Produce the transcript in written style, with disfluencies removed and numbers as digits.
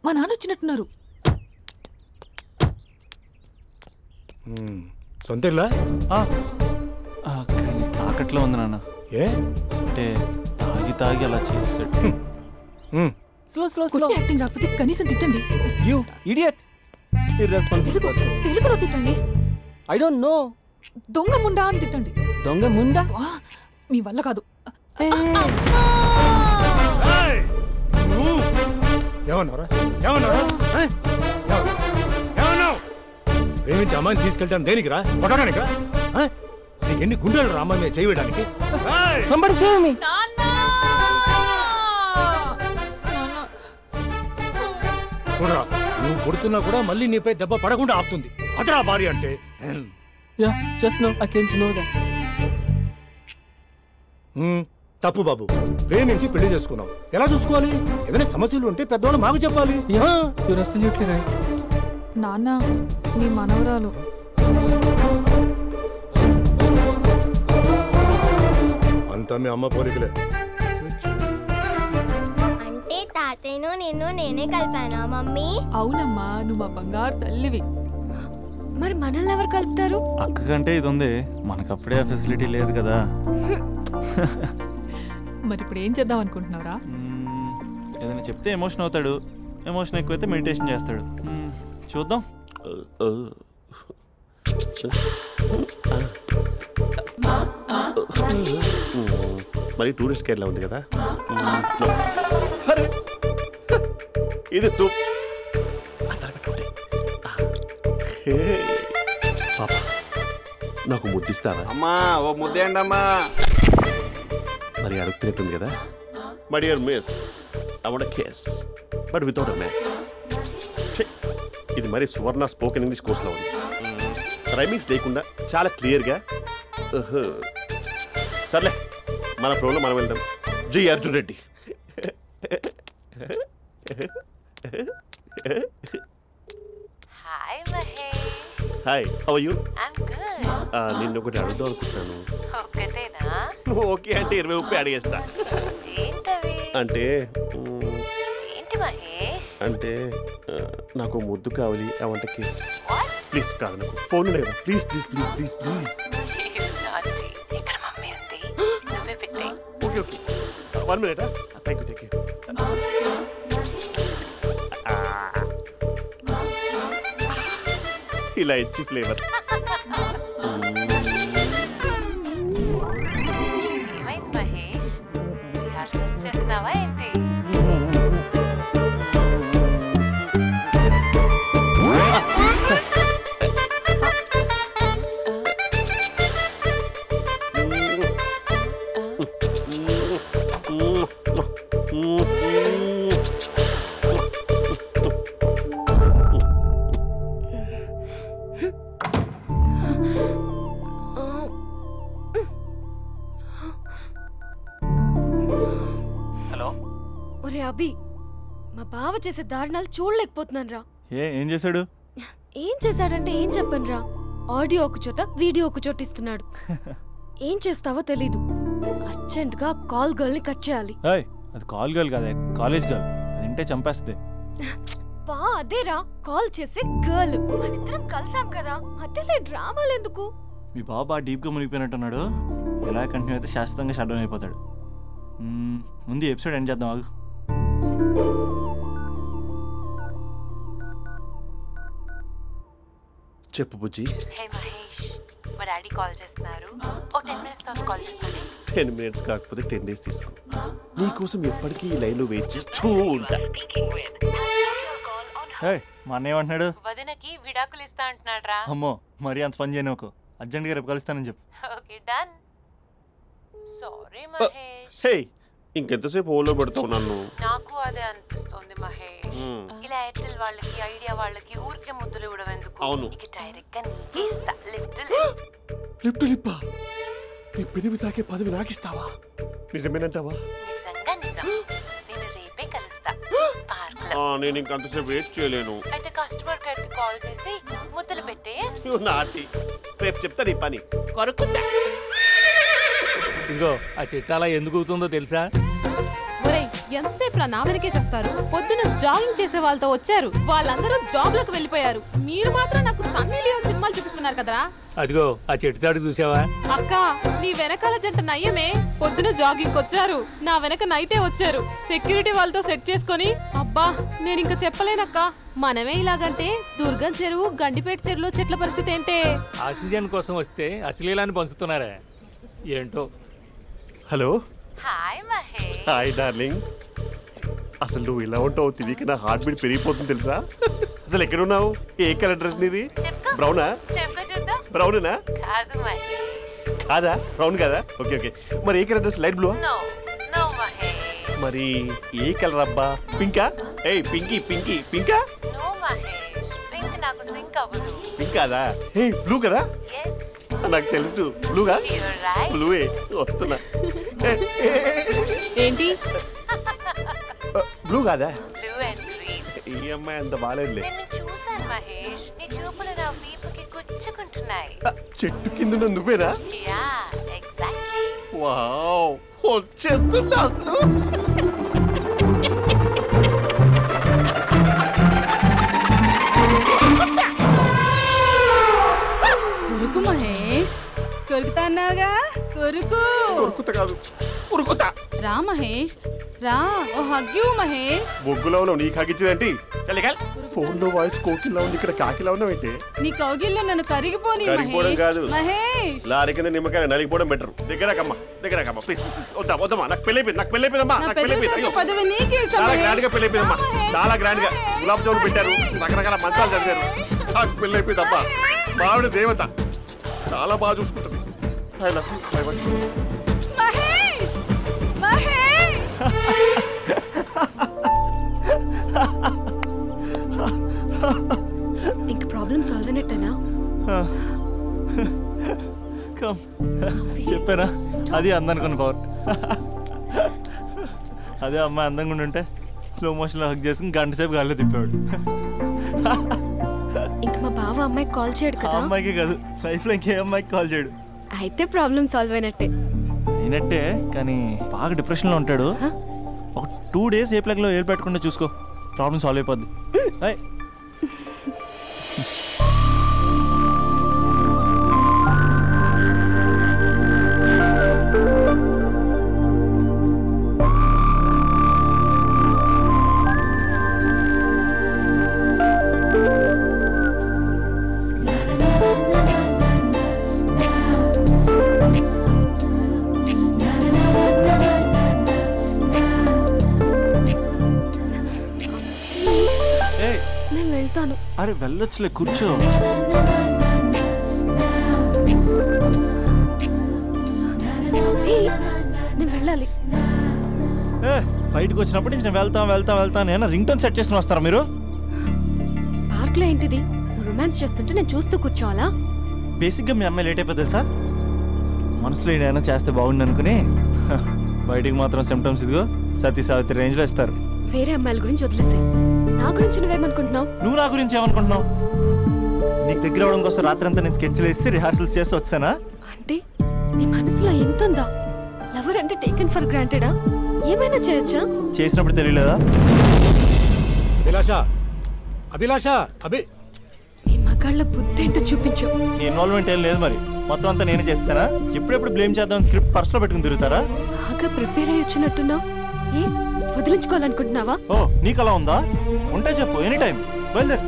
మా నాన్న వచ్చినట్టున్నారు. సొంత ఇల్లా? తాకట్లో ఉంది నాన్న. ఏ అంటే తాగి తాగి అలా చేస్తాడు. Slow slow slow. యాక్టింగ్ రాకపోతే కనీసం తిట్టండి. You idiot. ఇర్రెస్పాన్సిబుల్. తెలుగులో తిట్టండి. I don't know. దొంగ ముండా అని తిట్టండి. దొంగ ముండా? మీ వల్ల కాదు. ప్రేమించి అమ్మాయిని తీసుకెళ్తాను దేనికిరా? కొట్టడానికిరా? నీకు ఎన్ని గుండెలు రా అమ్మాయి మీద చేయడానికి? చూడరా, నువ్వు కొడుతున్నా కూడా మళ్ళీ నీపై దెబ్బ పడకుండా ఆపుతుంది. అదరా భార్య అంటే. తప్పు బాబు. ప్రేమించి పెళ్లి చేసుకున్నావు, ఎలా చూసుకోవాలి? ఏదైనా సమస్యలు ఉంటే పెద్దవాళ్ళు మాకు చెప్పాలి. నాన్న, మీ మనవరాలు. అంతా మీ అమ్మ పోలికలే. అంటే తాతయ్యను నిన్ను నేనే కలిపానా మమ్మీ? అవునమ్మా, నువ్వు మా బంగారు తల్లివి. మరి మనల్ని ఎవరు కలుపుతారు? అక్క కంటే ఇది ఉంది, మనకప్పుడే ఆ ఫెసిలిటీ లేదు కదా. మరి ఇప్పుడు ఏం చేద్దాం అనుకుంటున్నారా? ఏదైనా చెప్తే ఎమోషన్ అవుతాడు, ఎమోషన్ ఎక్కువైతే మెడిటేషన్ చేస్తాడు. చూద్దాం. మరి టూరిస్ట్ కేరళ ఉంది కదా, ఇది సూప్. నాకు ముద్దిస్తావా? అమ్మా ఓ ముద్దేయండి అమ్మా. మరి అడుగుతున్నట్టుంది కదా. My dear miss, I want a kiss but without a miss. ఇది మరి సువర్ణ స్పోకెన్ ఇంగ్లీష్ కోర్సులో ఉంది. రైమింగ్స్ లేకుండా చాలా క్లియర్గా. సర్లే, మన ప్రోలో మనం వెళ్దాం. జి Arjun Reddy. Hi Mahesh. Hi, how are you? I am good. నిన్ను ఒకటి అడుగుదాం అనుకుంటున్నాను. ఒకటేనా? ఓకే అంటే 20 అడిగేస్తా. ఏంటవి? అంటే ఏంటి మహేష్? అంటే నాకు ముద్దు కావాలి. I want a kiss. Please కాదు, నాకు ఫోన్ లేదా? Please please please please please. ఇక్కడ మమ్మీ ఉంది, నువ్వే పెట్టే. Okay okay, 1 minute. Thank you thank you. ఇలా ఇచ్చి ఫ్లేవర్. ఏమైంది మహేష్, రిహార్సల్స్ చేస్తున్నావా ఏంటి? అభి, మా బావ చేసే దారుణాలు చూడలేకపోతున్నాను రా. ఏం చేశాడు? ఏం చేశాడంటే ఏం చెప్పను రా. ఆడియో ఒక చోట, వీడియో ఒక చోట ఇస్తున్నాడు. ఏం చేస్తావో తెలీదు. అర్జెంట్ గా కాల్ గర్ల్ ని కట్ చేయాలి. అది కాల్ గర్ల్ కాదే, కాలేజ్ గర్ల్. అది వింటే చంపేస్తుంది. బా అదేరా, కాల్ చేసే గర్ల్. మనిద్దరం కలిసాం కదా, మధ్యలో డ్రామాలు ఎందుకు? మీ బాబా డీప్ గా మునిగిపోయినట్టున్నాడు. ఎలా కంటిన్యూ అయితే శాశ్వతంగా షట్ డౌన్ అయిపోతాడు. ముందు ఎపిసోడ్ ఎండ్ చేద్దాం, ఆగు. చెప్పు బుజ్జి. హే మహేష్, మా డాడీ కాల్ చేస్తున్నారు. ఓ 10 minutes తర్వాత కాల్ చేస్తాను. 10 minutes కాకపోతే 10 days తీసుకో. నీకోసం ఎప్పటికీ ఈ లైన్లో వెయిట్ చేస్తూ ఉంటా. మా అన్న ఏమంటున్నాడు? వదినకి విడాకులు ఇస్తా అంటున్నాడు రా. అమ్మో, మరీ అంత పని చేయను. ఒక అర్జెంట్గా రేపు కలుస్తానని చెప్పు. Okay done. సారీ మహేష్. హే, ఇంకెంతసేపు ఓలో పెడతావు నన్ను? నాకు అదే అనిపిస్తుంది మహేష్. ఇలా ఎయిర్టెల్ వాళ్ళకి, ఐడియా వాళ్ళకి ఊరికే ముద్దులు ఇవ్వడం ఎందుకు? ఇక డైరెక్ట్ గా నీకే ఇస్తా. లిప్ టు లిప్పా? నీ పెనివి తాకే పదవి నాకిస్తావా? నిజమేనంటావా? నిజంగా నిజం. నేను రేపే కలుస్తా పార్క్ లో. నేను ఇంకంతసేపు వెయిట్ చేయలేను. అయితే కస్టమర్ కేర్ కి కాల్ చేసి ముద్దులు పెట్టే. నాటి రేపు చెప్తా నీ పని. ఇదిగో ఆ చిట్టాలా ఎందుకు అవుతుందో తెలుసా? ఒరేయ్, ఎంతసేపు నా వెనకే చేస్తారు? పొద్దున జాగింగ్ చేసే వాళ్ళతో వచ్చారు, వాళ్ళందరూ జాబ్ లకు వెళ్ళిపోయారు. మీరు మాత్రం నాకు సన్నీ లియోన్ సినిమాలు చూపిస్తున్నారు కదరా. అదిగో ఆ చెట్టు చాటు చూసావా? అక్క, నీ వెనకాల జంట నయ్యమే. పొద్దున జాగింగ్ వచ్చారు, నా వెనక నైటే వచ్చారు. సెక్యూరిటీ వాళ్ళతో సెట్ చేసుకొని, అబ్బా నేను ఇంకా చెప్పలేనక్క. మనమే ఇలాగంటే దుర్గం చెరువు, గండిపేట చెరువులో చెట్ల పరిస్థితి ఏంటే? ఆక్సిజన్ కోసం వస్తే అశ్లీలాన్ని పంచుతున్నారా ఏంటో. Hello. Hi Mahesh. Hi darling. అసలు నువ్వు ఇలా ఉంటావు తిరిగి నా హార్ట్ బీట్ పెరిగిపోతుంది తెలుసా? అసలు ఎక్కడున్నావు? ఏ కలర్ డ్రెస్ నీది? బ్రౌనా? బ్రౌనేనా? కాదు మహేష్. కాదా? బ్రౌన్ కదా? Okay okay. మరి ఏ colour dress? Light blue? No no Mahesh. మరి ఏ కలర్ అబ్బా? పింకా? ఏయ్ పింకీ పింకీ పింకా? నో మహేష్, పింక్ నాకు సింక్ అవ్వదు. పింక్ కాదా? ఏయ్ బ్లూ కదా? yes నాకు తెలుసు. బ్లూగా? you're right. బ్లూవే వస్తున్నా. ఏంటి బ్లూ కాదా? blue and green. ఈ అమ్మాయి అంత బాగాలేదులే. నిన్ను చూశాను మహేష్, నీ చూపులు నా వీపుకి గుచ్చుకుంటున్నాయి. చెట్టు కింద నువ్వేనా? Yeah exactly. వావ్, వచ్చేస్తున్నా అసలు. కొరుకు మహేష్, కొరుకుతా అన్నావుగా, కొరుకు. కొరుకుతా కాదు, ఉరుకుతా. రా మహేష్ రా, ఓ హగ్గు మహేష్. బొగ్గులో ఉన్నావు, నీకు హగ్గించేదేంటి? ఫోన్ లో వాయిస్ కోకిలా ఉంది, ఇక్కడ కాకిలా ఉన్నావేంటి? నీ కౌగిల్లో నన్ను కరిగిపోని కరిగిపోవడం కాదు, మహేష్. లారీ కింద నిమ్మకాయ నలిగిపోవడం బెటర్. దగ్గరకమ్మా దగ్గరకమ్మా ప్లీజ్. వద్దమ్మా, నాకు పెళ్ళైపోయింది, నాకు పెళ్ళైపోయిందమ్మా, నాకు పెళ్ళైపోయింది. పదవి నీకే ఇస్తా చాలా మహేష్. గ్రాండ్ గా పెళ్ళైపోయిందమ్మా, చాలా గ్రాండ్ గా. గులాబ్ జామున్ పెట్టారు, రకరకాల మంచాలు చదివారు. నాకు పెళ్ళైపోయిందమ్మా. మావిడ దేవత, చాలా బాగా చూసుకుంటుంది. I love you, I want you. Mahesh Mahesh. ఇంక ప్రాబ్లం సాల్వ్ అయినట్టేనా? కమ్, చెప్పారా అది అందనుకున్న పవర్. అదే అమ్మాయి అందంగా ఉండుంటే స్లో మోషన్లో హక్ చేసుకుని గంట సేపు గాల్లో తిప్పేవాడు. ఇంక మా బావ అమ్మాయికి కాల్ చేయడు ఆ కదా? అమ్మాయికి కాదు, లైఫ్లో ఇంకే అమ్మాయికి కాల్ చేయడు. అయితే ప్రాబ్లం సాల్వ్ అయినట్టే. అయినట్టే, కానీ బాగా డిప్రెషన్లో ఉంటాడు. ఒక 2 days ఏ ప్లగ్లో ఏలు పెట్టకుండా చూసుకో, ప్రాబ్లం సాల్వ్ అయిపోద్ది. నేను వెళ్తాను. అరే వెళ్ళొచ్చులే, కూర్చో. నేను వెళ్ళాలి. బయటకు వచ్చినప్పటి నుంచి నేను వెళ్తాను ఏమన్నా రింగ్ టోన్ సెట్ చేసుకుని వస్తారా మీరు? పార్క్ లో ఏంటిది? నువ్వు రొమాన్స్ చేస్తుంటే నేను చూస్తూ కూర్చోవాలా? బేసిక్గా మీ అమ్మాయి లేట్ అయిపోతుంది సార్. మనసులో ఏదైనా చేస్తే బాగుంది అనుకుని బయటికి మాత్రం సిమ్టమ్స్ ఇదిగో సతీ సావిత్రి రేంజ్లో ఇస్తారు. వేరే అమ్మాయిల గురించి వదిలేసే, నా గురించి నువ్వేమనుకుంటున్నావు? నువ్వు నా గురించి ఏమనుకుంటున్నావు? నీకు దగ్గర అవడం కోసం రాత్రంతా నేను స్కెచ్లు వేసి రిహార్సల్స్ చేసి వచ్చానా? అంటే నీ మనసులో ఎంత ఉందా? లవర్ అంటే టేకెన్ ఫర్ గ్రాంటెడా? ఏమైనా చేయొచ్చా? చేసినప్పుడు తెలియలేదా? అభిలాష నీ మగాళ్ళ బుద్ధి ఏంటో చూపించు. నీ ఇన్వాల్వ్మెంట్ ఏం లేదు, మరి మొత్తం అంతా నేనే చేస్తానా? ఎప్పుడెప్పుడు బ్లేమ్ చేద్దాం స్క్రిప్ట్ పర్సులో పెట్టుకుని తిరుగుతారా? బాగా ప్రిపేర్ అయ్యి వచ్చినట్టున్నావు. ఏ వదిలించుకోవాలనుకుంటున్నావా? ఓ నీకు అలా ఉందా? ఉంటే చెప్పు, ఎనీ టైం బయలుదేరు.